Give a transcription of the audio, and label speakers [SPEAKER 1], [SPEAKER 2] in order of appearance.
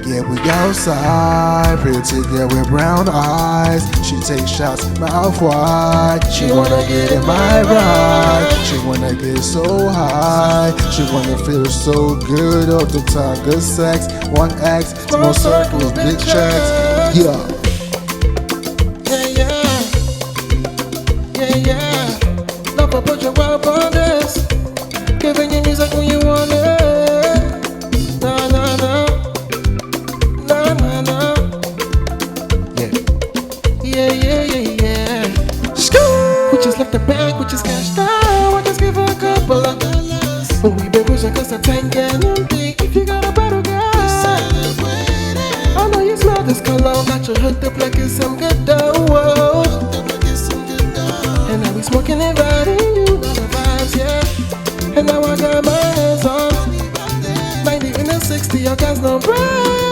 [SPEAKER 1] Yeah, we outside, pretty girl with brown eyes. She takes shots, mouth wide. She wanna get in my ride. She wanna get so high. She wanna feel so good all the time. Good sex, 1X, small circles, big checks. Yeah.
[SPEAKER 2] LovahBoyJoel on this, giving you music when you want it. Na na na, na na na. Yeah. We just left the bank, we just cashed out. I just give her a couple of dollars. But we been pushing cause the tank and empty. If you got a better girl, I know you smell this cologne, got your hood